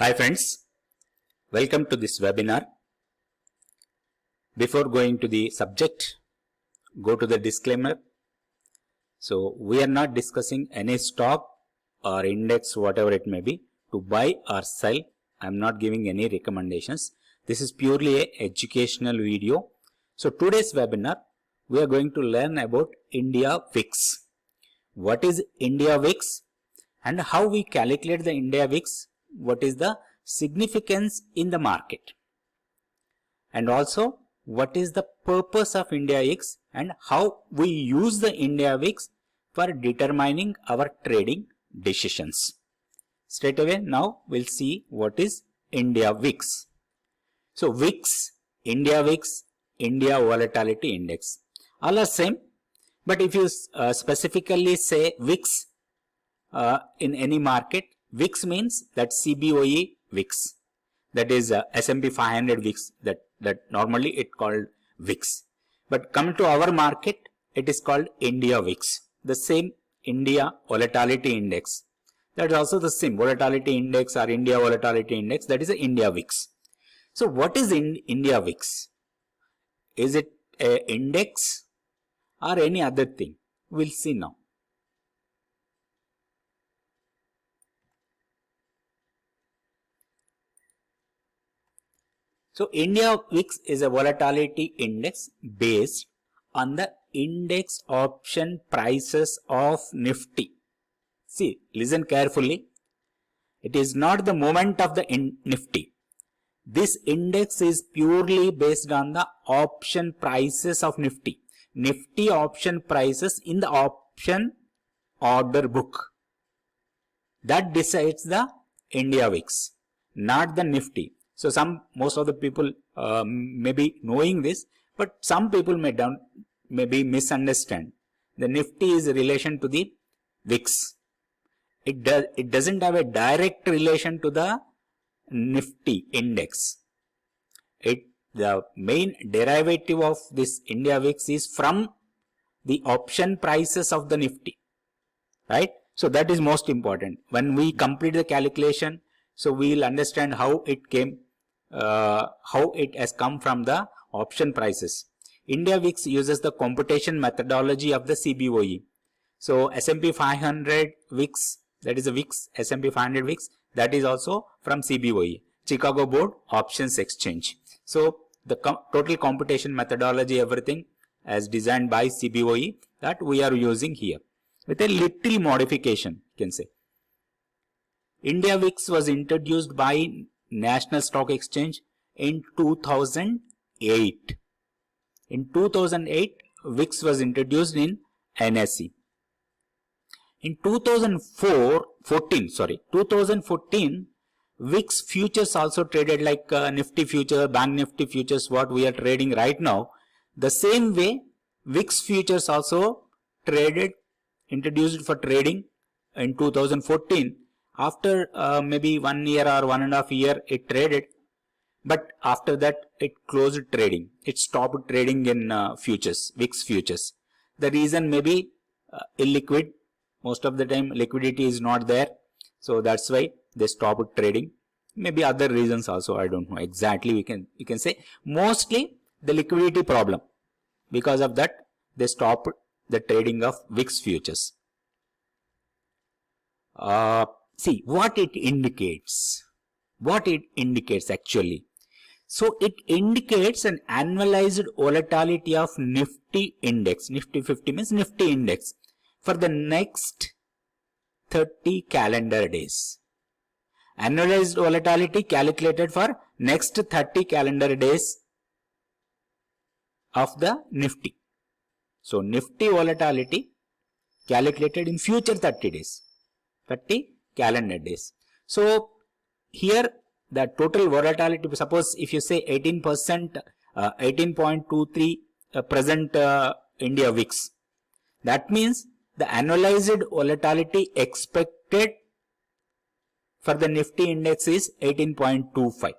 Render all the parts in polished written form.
Hi friends, welcome to this webinar. Before going to the subject, go to the disclaimer. So we are not discussing any stock or index, whatever it may be, to buy or sell. I am not giving any recommendations. This is purely an educational video. So today's webinar, we are going to learn about India VIX. What is India VIX and how we calculate the India VIX? What is the significance in the market, and also what is the purpose of India VIX and how we use the India VIX for determining our trading decisions. Straight away now we'll see what is India VIX. So VIX, India VIX, India Volatility Index, all are same, but if you specifically say VIX in any market, VIX means that CBOE VIX, that is S&P 500 VIX, that normally it called VIX. But come to our market, it is called India VIX. The same India Volatility Index, that is also the same Volatility Index or India Volatility Index, that is the India VIX. So what is India VIX? Is it an index or any other thing? We'll see now. So India VIX is a volatility index based on the index option prices of Nifty. See, listen carefully. It is not the movement of the Nifty. This index is purely based on the option prices of Nifty. Nifty option prices in the option order book. That decides the India VIX, not the Nifty. So most of the people may be knowing this, but some people may be misunderstand. The Nifty is a relation to the VIX. It doesn't have a direct relation to the Nifty index. The main derivative of this India VIX is from the option prices of the Nifty, right? So that is most important. When we complete the calculation, so we will understand how it came. How it has come from the option prices. India VIX uses the computation methodology of the CBOE. So S&P 500 VIX, that is a VIX, S&P 500 VIX, that is also from CBOE, Chicago Board Options Exchange. So the total computation methodology, everything as designed by CBOE, that we are using here with a little modification, you can say. India VIX was introduced by National Stock Exchange in 2008. In 2008, VIX was introduced in NSE. In 2014, VIX futures also traded like Nifty future, Bank Nifty futures, what we are trading right now. The same way, VIX futures also introduced for trading in 2014. After maybe 1 year or 1.5 years, it traded, but after that it closed trading. It stopped trading in futures, VIX futures. The reason may be illiquid. Most of the time liquidity is not there, so that's why they stopped trading. Maybe other reasons also, I don't know exactly. We can say mostly the liquidity problem. Because of that, they stopped the trading of VIX futures. See what it indicates. What it indicates actually. So it indicates an annualized volatility of Nifty index. Nifty 50 means Nifty index for the next 30 calendar days. Annualized volatility calculated for next 30 calendar days of the Nifty. So Nifty volatility calculated in future 30 days. 30 calendar days. So here the total volatility, suppose if you say 18%, 18.23 present India VIX, that means the annualized volatility expected for the Nifty index is 18.25.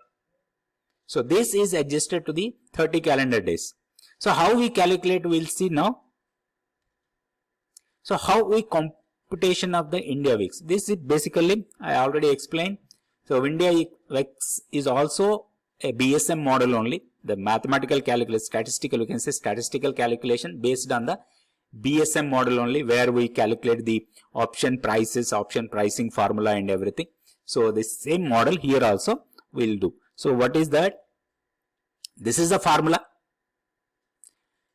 So this is adjusted to the 30 calendar days. So how we calculate, we'll see now. So how we computation of the India VIX. This is basically, I already explained. So India VIX is also a BSM model only, the mathematical calculation, statistical, you can say statistical calculation based on the BSM model only, where we calculate the option prices, option pricing formula and everything. So the same model here also we'll do. So what is that? This is the formula.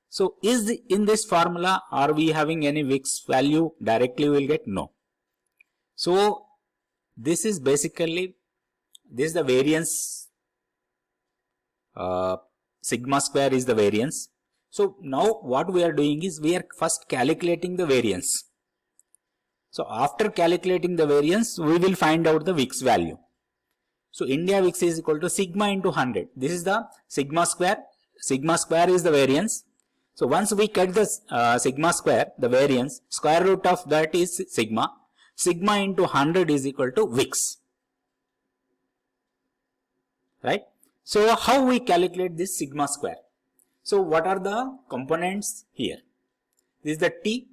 So in this formula, are we having any VIX value directly we will get? No. So this is basically, this is the variance, sigma square is the variance. So now what we are doing is we are first calculating the variance. So after calculating the variance, we will find out the VIX value. So India VIX is equal to sigma into 100. This is the sigma square. Sigma square is the variance. So once we get the sigma square, the variance, square root of that is sigma. Sigma into 100 is equal to VIX. Right? So how we calculate this sigma square? So what are the components here? This is the T.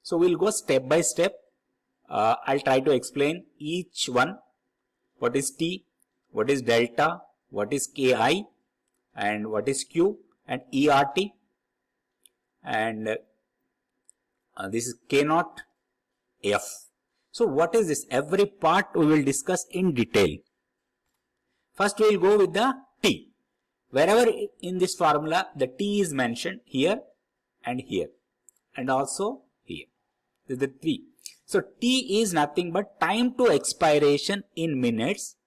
So we'll go step by step. I'll try to explain each one. What is T? What is delta? What is KI? And what is Q? And ERT? And this is K0, F. So what is this? Every part we will discuss in detail. First we will go with the T. Wherever in this formula the T is mentioned, here and here and also here. This is the 3. So T is nothing but time to expiration in minutes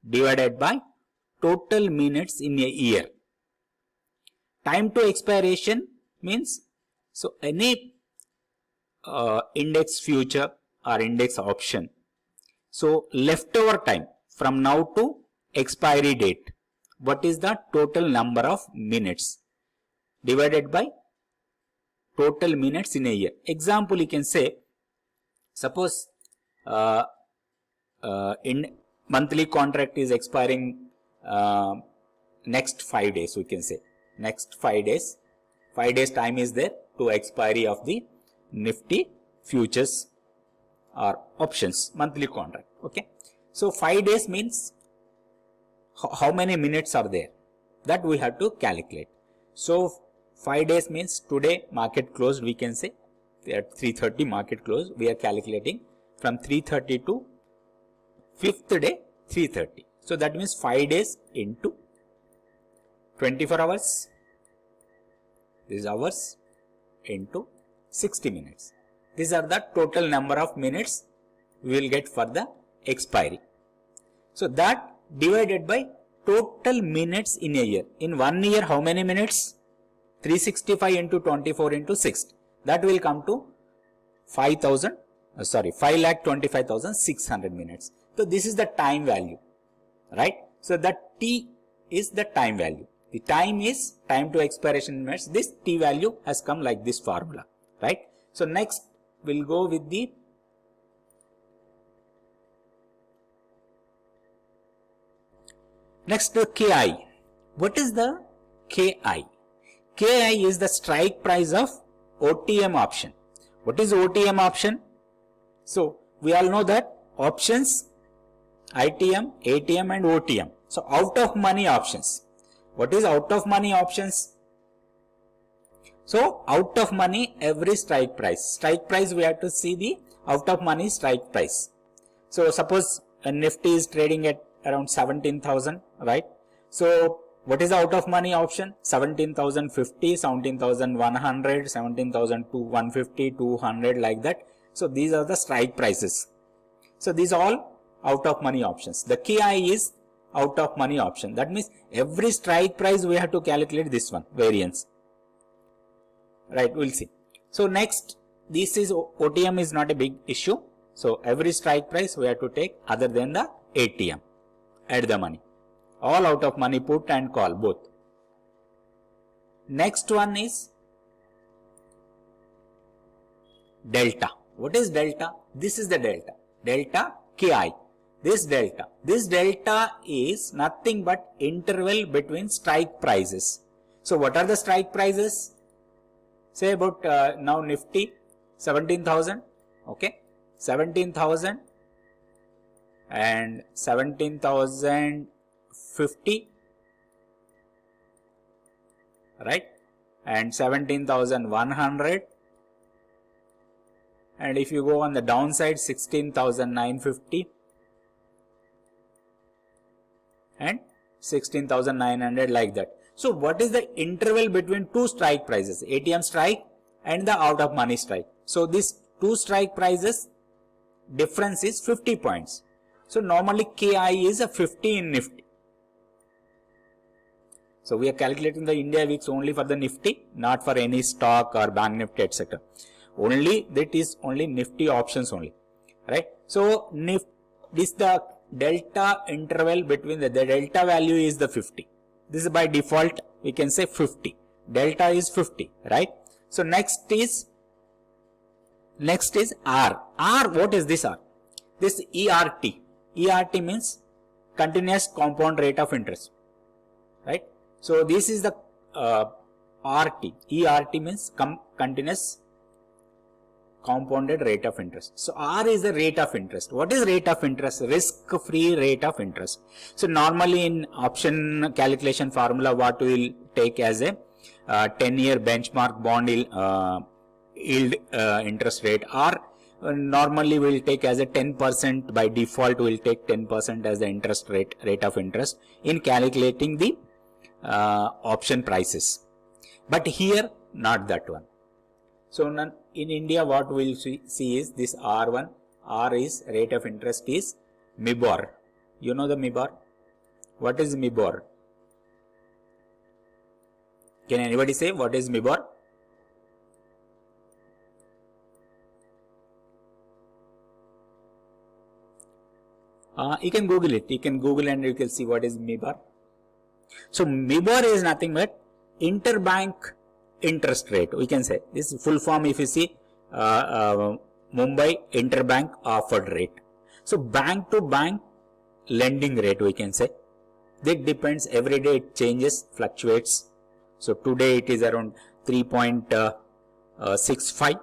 divided by total minutes in a year. Time to expiration means, so any index future or index option, so leftover time from now to expiry date, what is the total number of minutes divided by total minutes in a year. Example, you can say, suppose in monthly contract is expiring next 5 days, we can say next 5 days. 5 days time is there to expiry of the Nifty futures or options monthly contract. Okay. So 5 days means how many minutes are there, that we have to calculate. So 5 days means today market closed, we can say at 3:30 market closed, we are calculating from 3:30 to 5th day 3:30. So that means 5 days into 24 hours. This is hours into 60 minutes. These are the total number of minutes we will get for the expiry. So that divided by total minutes in a year. In 1 year, how many minutes? 365 into 24 into 6. That will come to 5,25,600 minutes. So this is the time value, right? So that T is the time value. The time is time to expiration in minutes. This T value has come like this formula, right? So next we'll go with the KI. What is the KI? KI is the strike price of OTM option. What is OTM option? So we all know that options, ITM, ATM and OTM. So out of money options. What is out of money options? So out of money every strike price. Strike price we have to see the out of money strike price. So suppose a Nifty is trading at around 17,000, right? So what is the out of money option? 17,050, 17,100, 17,150, 200 like that. So these are the strike prices. So these are all out of money options. The KI is out of money option. That means every strike price we have to calculate this one, variance. Right, we'll see. So next, this is OTM is not a big issue. So every strike price we have to take other than the ATM. Add the money. All out of money, put and call both. Next one is delta. What is delta? This is the delta. Delta KI. This delta is nothing but interval between strike prices. So what are the strike prices? Say about now Nifty 17,000, okay, 17,000 and 17,050, right, and 17,100, and if you go on the downside 16,950 and 16,900, like that. So what is the interval between two strike prices, ATM strike and the out of money strike? So these two strike prices difference is 50 points. So normally KI is a 50 in Nifty. So we are calculating the India VIX only for the Nifty, not for any stock or bank Nifty, etc. Only that is only Nifty options only, right? So this the delta interval between the delta value is the 50. This is by default, we can say 50. Delta is 50, right? So next is R. R, what is this R? This ERT. ERT means continuous compound rate of interest, right? So this is the RT. ERT means continuous compounded rate of interest. So R is the rate of interest. What is rate of interest? Risk-free rate of interest. So normally in option calculation formula, what we will take as a 10-year benchmark bond yield interest rate, or normally we will take as a 10%. By default we will take 10% as the interest rate of interest in calculating the option prices. But here not that one. So in India what we will see is this R1. R is rate of interest is MIBOR. You know the MIBOR? What is MIBOR? Can anybody say what is MIBOR? You can Google it. You can Google and you can see what is MIBOR. So MIBOR is nothing but interbank interest rate. We can say this full form. If you see Mumbai interbank offered rate. So bank to bank lending rate, we can say. That depends, every day it changes, fluctuates. So today it is around 3.65,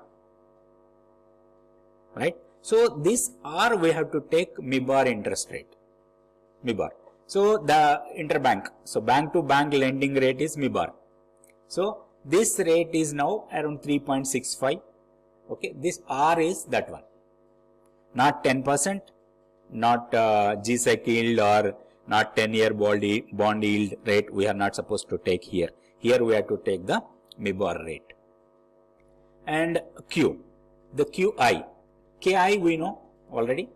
right? So this R we have to take MIBOR interest rate. MIBOR. So the interbank. So bank to bank lending rate is MIBOR. So this rate is now around 3.65. Okay. This R is that one. Not 10%, not G-Sec yield or not 10-year bond yield rate. We are not supposed to take here. Here we have to take the MIBOR rate. And Q. The QI. KI we know already.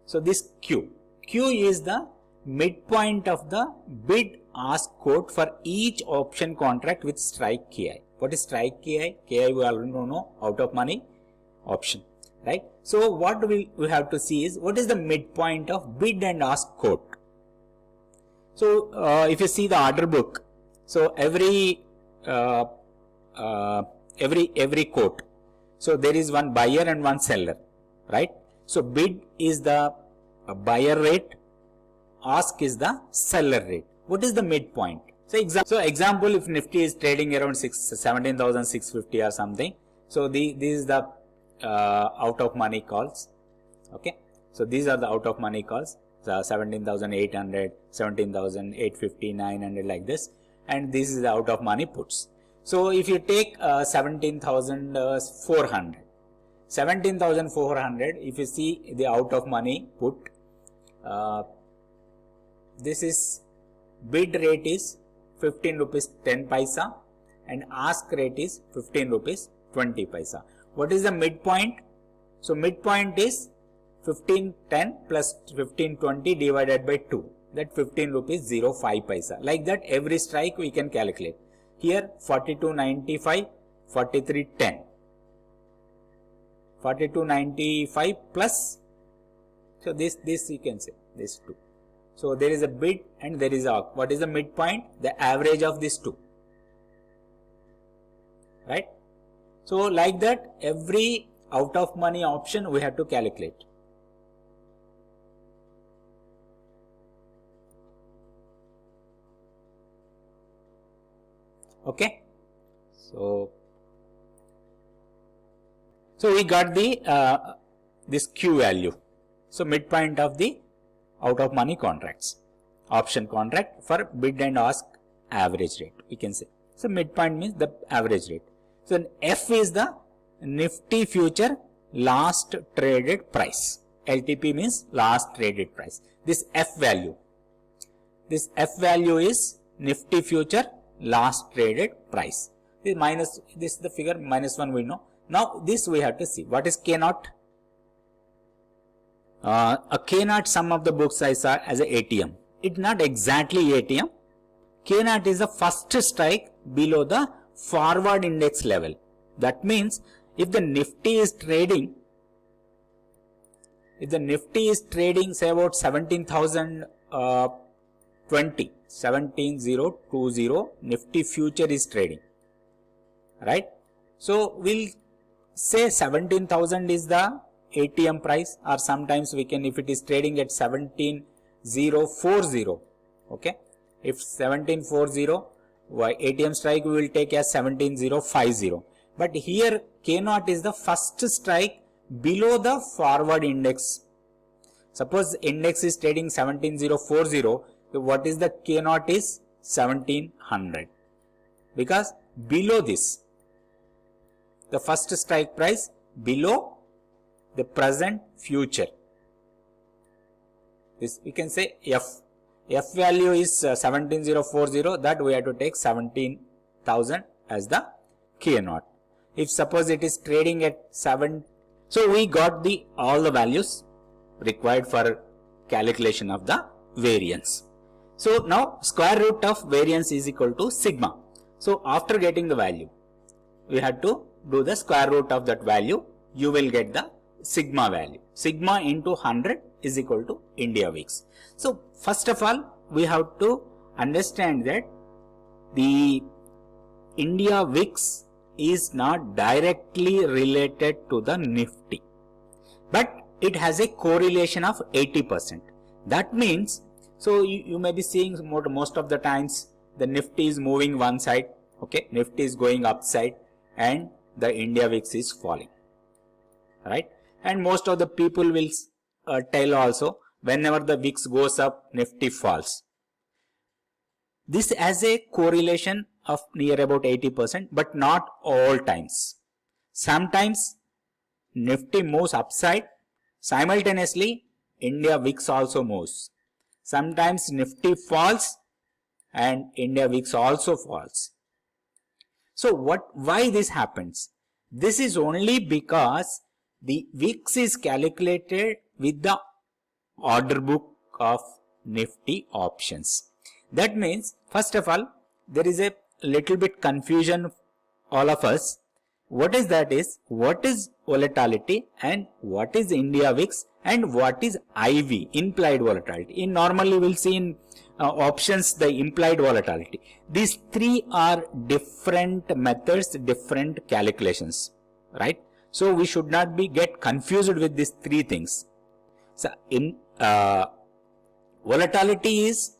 So this Q. Q is the midpoint of the bid ask quote for each option contract with strike KI. What is strike KI? KI we already know, out of money option, right? So what we have to see is what is the midpoint of bid and ask quote. So if you see the order book, so every quote. So there is one buyer and one seller, right? So bid is the buyer rate, ask is the seller rate. What is the midpoint? So example, if Nifty is trading around 17,650 or something, so this is the out of money calls. Okay, so these are the out of money calls. So 17,800, 17,850, 900, like this, and this is the out of money puts. So if you take 17,400, if you see the out of money put, this is bid rate is 15 rupees 10 paisa and ask rate is 15 rupees 20 paisa. What is the midpoint? So midpoint is 1510 plus 1520 divided by 2, that 15 rupees 05 paisa. Like that every strike we can calculate. Here 42.95, 43.10, 42.95 plus, so this you can say this 2. So there is a bid and there is a, what is the midpoint? The average of these two, right? So like that every out of money option we have to calculate. Okay, so we got the this Q value. So midpoint of the out of money contracts, option contract for bid and ask average rate, we can say. So midpoint means the average rate. So F is the Nifty future last traded price. LTP means last traded price. This F value is Nifty future last traded price. This minus, this is the figure -1 we know. Now this we have to see. What is K naught? A K naught, some of the books I saw as a ATM. It's not exactly ATM. K naught is the first strike below the forward index level. That means if the Nifty is trading, say about 17,020, 17,020, Nifty future is trading, right? So we'll say 17,000 is the ATM price, or sometimes we can, if it is trading at 17,040, okay, if 1740, ATM strike we will take as 17,050. But here K naught is the first strike below the forward index. Suppose index is trading 17,040, so what is the K naught is 1700, because below this, the first strike price below the present future. This we can say F. F value is 17,040, that we have to take 17,000 as the K naught. If suppose it is trading at 7, so we got the all the values required for calculation of the variance. So now square root of variance is equal to sigma. So after getting the value, we had to do the square root of that value. You will get the sigma value. Sigma into 100 is equal to India VIX. So first of all, we have to understand that the India VIX is not directly related to the Nifty, but it has a correlation of 80%. That means, so you may be seeing most of the times the Nifty is moving one side, okay, Nifty is going upside and the India VIX is falling, right? And most of the people will tell also, whenever the VIX goes up, Nifty falls. This has a correlation of near about 80%, but not all times. Sometimes Nifty moves upside, simultaneously India VIX also moves. Sometimes Nifty falls and India VIX also falls. So why this happens? This is only because the VIX is calculated with the order book of Nifty options. That means, first of all, there is a little bit confusion all of us. What is that is, what is volatility and what is India VIX and what is IV, implied volatility. In normally we'll see in options the implied volatility. These three are different methods, different calculations, right? So we should not get confused with these three things. So in volatility is,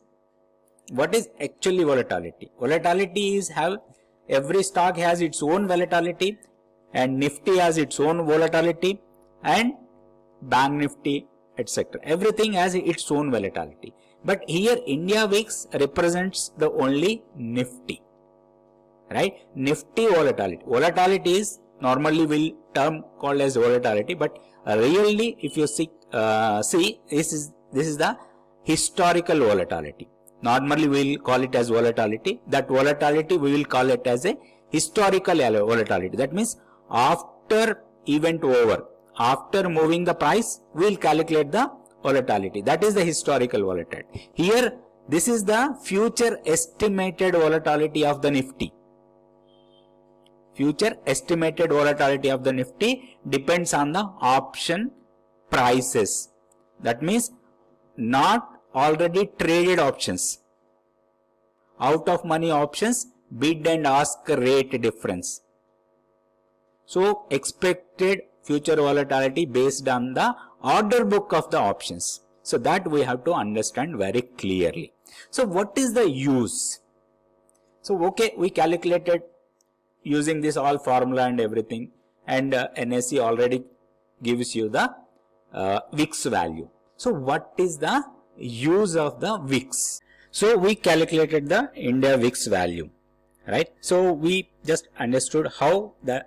what is actually volatility? Volatility is every stock has its own volatility, and Nifty has its own volatility, and Bank Nifty, etc. Everything has its own volatility. But here India VIX represents the only Nifty, right? Nifty volatility. Volatility is normally will term called as volatility, but really if you see this is the historical volatility. Normally we will call it as volatility. That volatility we will call it as a historical volatility. That means after event over, after moving the price, we will calculate the volatility. That is the historical volatility. Here this is the future estimated volatility of the Nifty. Future estimated volatility of the Nifty depends on the option prices. That means not already traded options, out of money options, bid and ask rate difference. So expected future volatility based on the order book of the options. So that we have to understand very clearly. So what is the use? So okay, we calculated using this all formula and everything, and NSE already gives you the VIX value. So what is the use of the VIX? So we calculated the India VIX value, right? So we just understood how the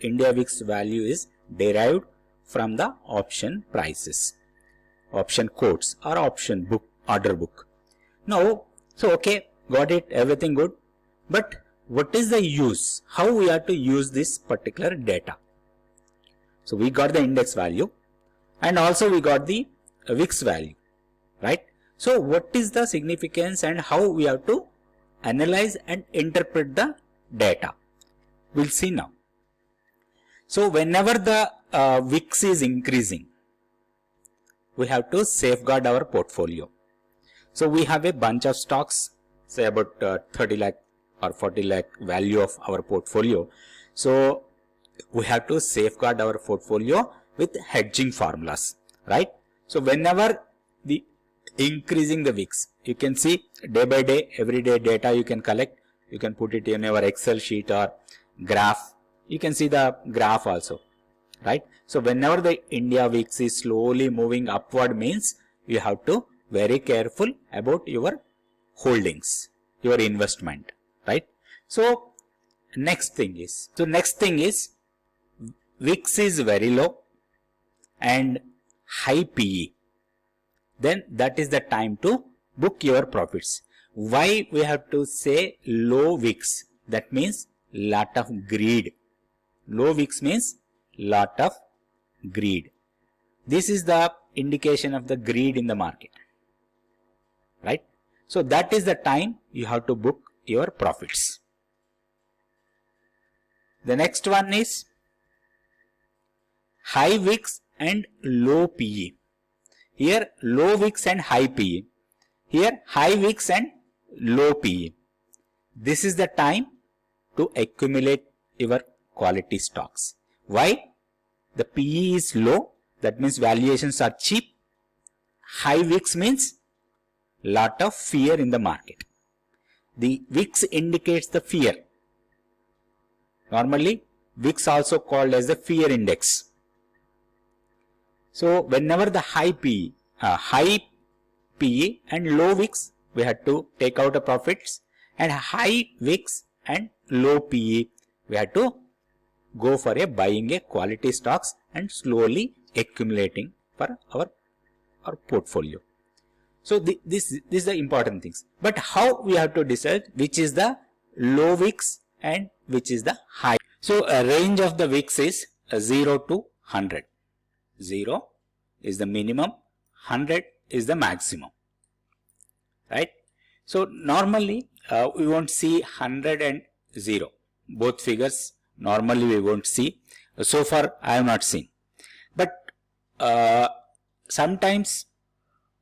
India VIX value is derived from the option prices, option quotes or option book, order book. Now, so okay, got it, everything good. But what is the use? How we have to use this particular data? So we got the index value and also we got the VIX value, right? So what is the significance and how we have to analyze and interpret the data? We'll see now. So whenever the VIX is increasing, we have to safeguard our portfolio. So we have a bunch of stocks, say about 30 lakh or 40 lakh value of our portfolio. So we have to safeguard our portfolio with hedging formulas, right? So whenever the increasing the VIX, you can see day by day, everyday data you can collect, you can put it in your Excel sheet or graph. You can see the graph also, right? So whenever the India VIX is slowly moving upward means you have to very careful about your holdings, your investment, right? So next thing is VIX is very low and high PE. Then that is the time to book your profits. Why we have to say low VIX? That means lot of greed. Low VIX means lot of greed. This is the indication of the greed in the market, right? So that is the time you have to book your profits. The next one is high VIX and low PE. Here low VIX and high PE. Here high VIX and low PE. This is the time to accumulate your quality stocks. Why? The PE is low, that means valuations are cheap. High VIX means lot of fear in the market. The VIX indicates the fear. Normally VIX also called as the fear index. So whenever the high PE and low VIX, we had to take out the profits, and high VIX and low PE, we had to go for a buying a quality stocks and slowly accumulating for our portfolio. So this is the important things. But how we have to decide which is the low VIX and which is the high? So a range of the VIX is 0 to 100. 0 is the minimum, 100 is the maximum, right? So normally we won't see 100 and 0. Both figures normally we won't see. So far I have not seen. But sometimes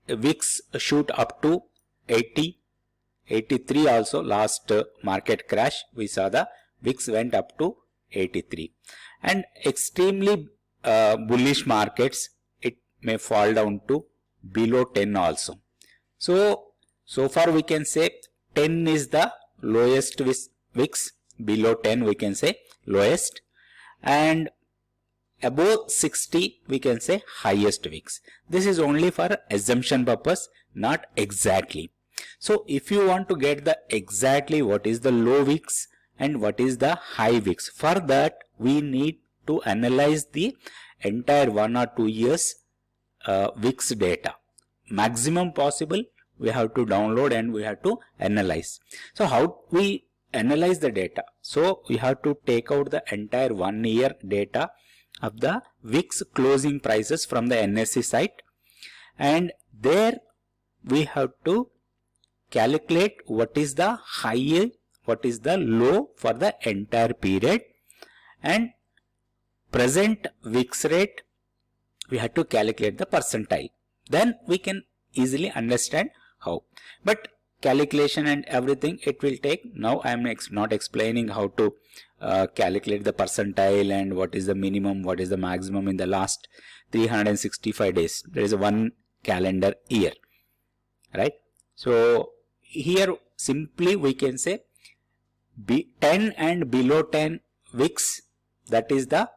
VIX shoot up to 80, 83 also. Last market crash we saw the VIX went up to 83. And extremely bullish markets, it may fall down to below 10 also. So far we can say 10 is the lowest VIX, below 10 we can say lowest, and above 60 we can say highest VIX. This is only for assumption purpose, not exactly. So if you want to get the exactly what is the low VIX and what is the high VIX, for that we need to analyze the entire 1 or 2 years VIX data. Maximum possible we have to download and we have to analyze. So how we analyze the data? So we have to take out the entire 1 year data of the VIX closing prices from the NSE site, and there we have to calculate what is the high, what is the low for the entire period, and present VIX rate we have to calculate the percentile. Then we can easily understand how. But calculation and everything it will take. Now I am not explaining how to calculate the percentile and what is the minimum, what is the maximum in the last 365 days. There is one calendar year, right? So here simply we can say 10 and below 10 VIX, that is the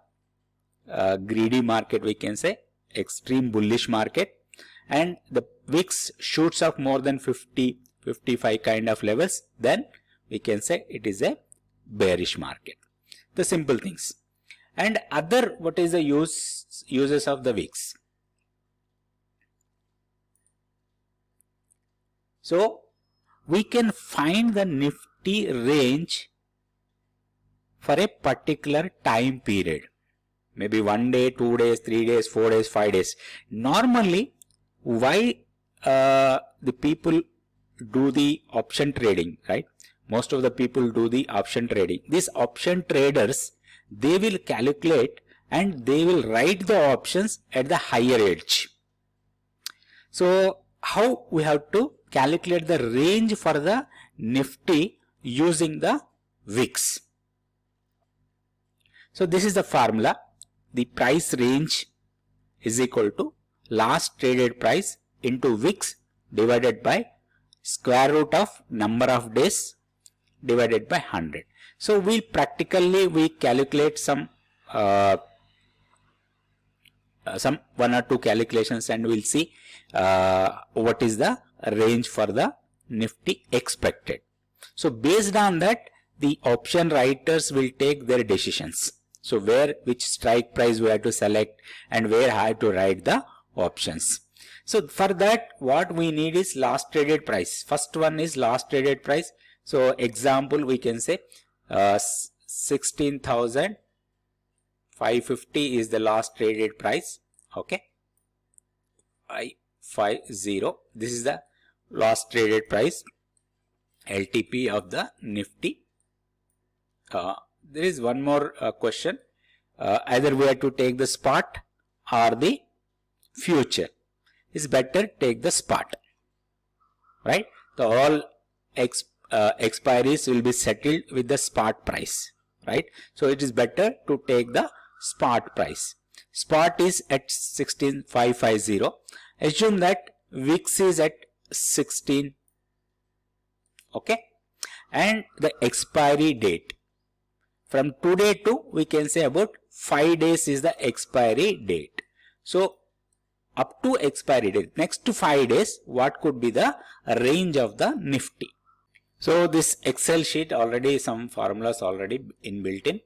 greedy market we can say, extreme bullish market, and the VIX shoots up more than 50, 55 kind of levels, then we can say it is a bearish market. The simple things. And other, what is the uses of the VIX? So we can find the Nifty range for a particular time period, maybe 1 day, 2 days, 3 days, 4 days, 5 days. Normally, why the people do the option trading, right? Most of the people do the option trading. These option traders, they will calculate and they will write the options at the higher edge. So how we have to calculate the range for the Nifty using the VIX? So this is the formula. The price range is equal to last traded price into VIX divided by square root of number of days divided by 100. So we calculate some 1 or 2 calculations, and we'll see what is the range for the Nifty expected. So based on that, the option writers will take their decisions. So which strike price we have to select and where I have to write the options. So for that, what we need is last traded price. First one is last traded price. So example, we can say 16,550 is the last traded price. Okay, 550. This is the last traded price, LTP of the Nifty. There is one more question. Either we have to take the spot or the future. It's better take the spot, right? The all expiries will be settled with the spot price, right? So it is better to take the spot price. Spot is at 16,550. Assume that VIX is at 16, okay, and the expiry date from today to, we can say, about 5 days is the expiry date. So up to expiry date, next to 5 days, what could be the range of the Nifty? So this Excel sheet already, some formulas already inbuilt in.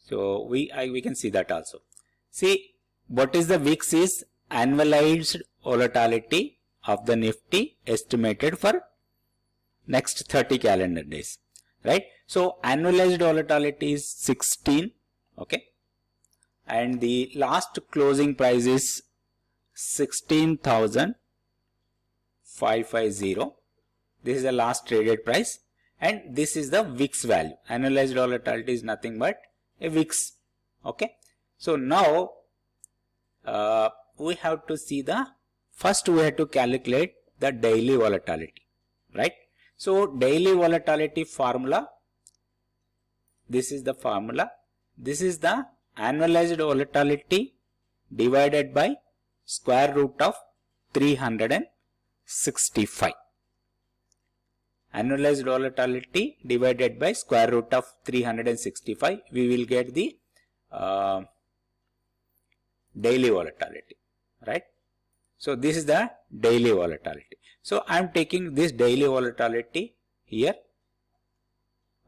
So we can see that also. See, what is the VIX is annualized volatility of the Nifty estimated for next 30 calendar days, right? So annualized volatility is 16, okay, and the last closing price is 16,550. This is the last traded price, and this is the VIX value. Annualized volatility is nothing but a VIX, okay. So now we have to see first we have to calculate the daily volatility, right? So daily volatility formula, this is the formula. This is the annualized volatility divided by square root of 365. Annualized volatility divided by square root of 365. We will get the daily volatility, right? So this is the daily volatility. So I am taking this daily volatility here,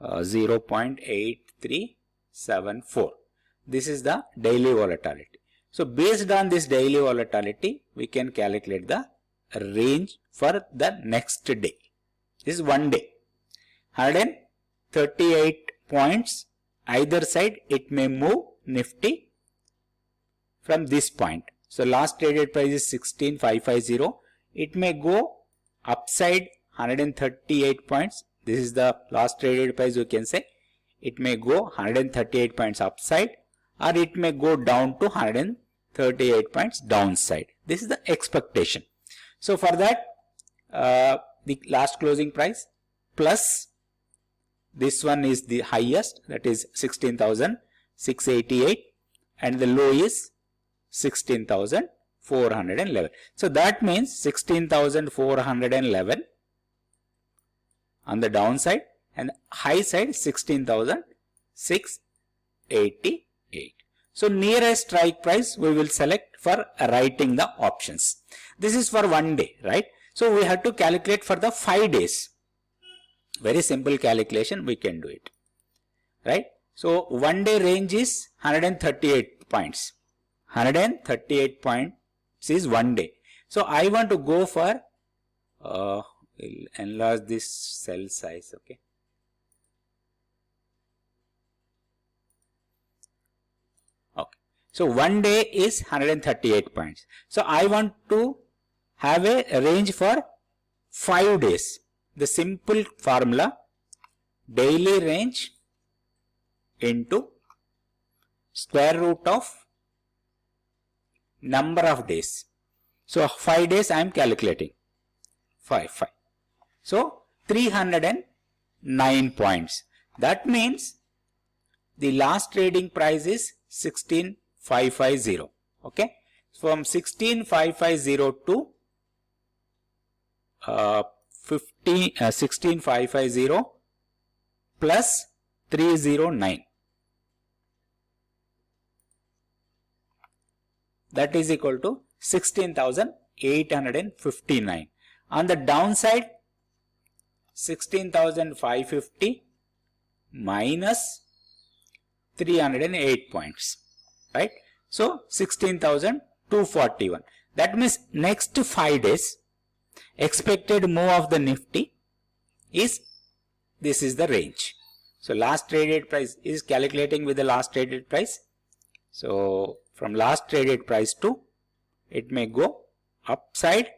0.8374. This is the daily volatility. So based on this daily volatility, we can calculate the range for the next day. This is 1 day. 138 points either side, it may move Nifty from this point. So last traded price is 16,550. It may go upside 138 points. This is the last traded price, you can say. It may go 138 points upside, or it may go down to 138 points downside. This is the expectation. So for that, the last closing price plus this one is the highest, that is 16,688, and the low is 16,411. So that means 16,411 on the downside and high side 16,688. So nearest strike price we will select for writing the options. This is for 1 day, right? So we have to calculate for the 5 days. Very simple calculation, we can do it, right? So 1 day range is 138 points. 138 points is 1 day. So I want to go for, we'll enlarge this cell size, okay? Okay. So 1 day is 138 points. So I want to have a range for 5 days. The simple formula, daily range into square root of number of days. So 5 days I am calculating. 5. So 309 points. That means the last trading price is 16,550. Okay. From 16,550 to 16,550 plus 309. That is equal to 16,859. On the downside, 16,550 minus 308 points, right? So 16,241. That means next 5 days expected move of the Nifty is, this is the range. So last traded price is calculating with the last traded price. So from last traded price to, it may go upside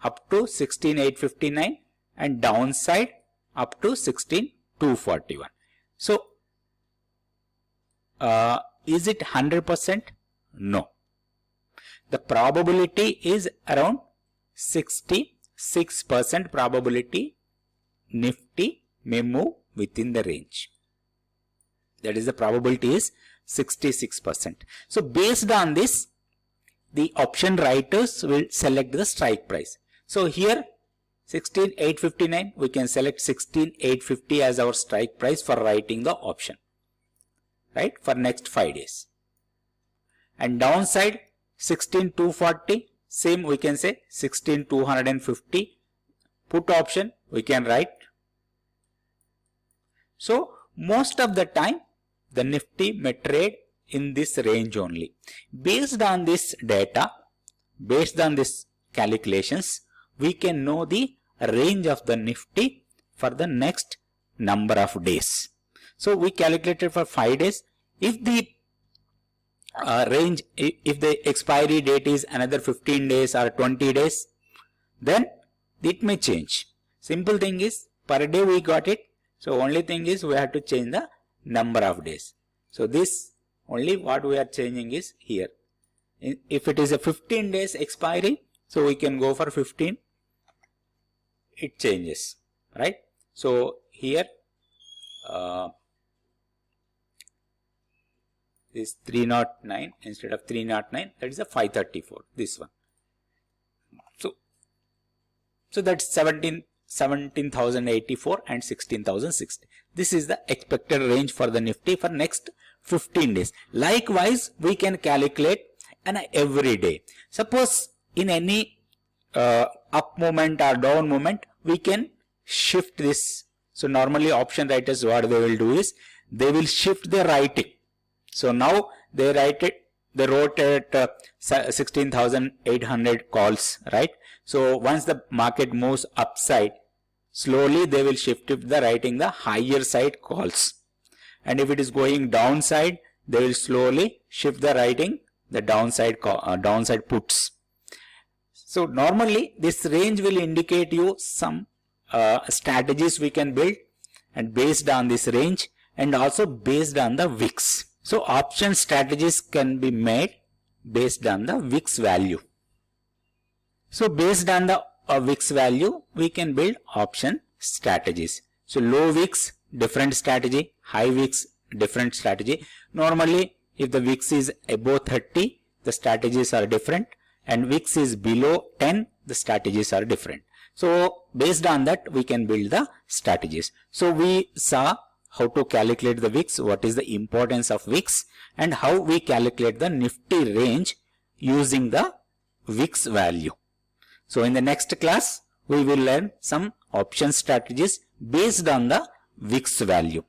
up to 16,859 and downside up to 16,241. So is it 100%? No. The probability is around 66% probability Nifty may move within the range. That is, the probability is 66%. So based on this, the option writers will select the strike price. So here 16,859, we can select 16,850 as our strike price for writing the option, right, for next 5 days. And downside 16,240, same we can say 16,250. Put option we can write. So most of the time the Nifty may trade in this range only. Based on this data, based on this calculations, we can know the range of the Nifty for the next number of days. So we calculated for 5 days. If the range, if the expiry date is another 15 days or 20 days, then it may change. Simple thing is, per day we got it. So only thing is, we have to change the number of days. So this only what we are changing is here. If it is a 15 days expiry, so we can go for 15. It changes, right? So here is 309 instead of 309, that is a 534, this one. So that's 17,084 and 16,060. This is the expected range for the Nifty for next 15 days. Likewise, we can calculate an every day. Suppose in any up movement or down movement, we can shift this. So normally option writers, what they will do is, they will shift their writing. So now they wrote at 16,800 calls, right? So once the market moves upside, slowly they will shift the writing the higher side calls. And if it is going downside, they will slowly shift the writing the downside puts. So normally this range will indicate you some strategies we can build, and based on this range and also based on the VIX. So option strategies can be made based on the VIX value. So based on the VIX value, we can build option strategies. So low VIX, different strategy, high VIX, different strategy. Normally, if the VIX is above 30, the strategies are different, and VIX is below 10, the strategies are different. So based on that, we can build the strategies. So we saw how to calculate the VIX, what is the importance of VIX, and how we calculate the Nifty range using the VIX value. So in the next class, we will learn some option strategies based on the VIX value.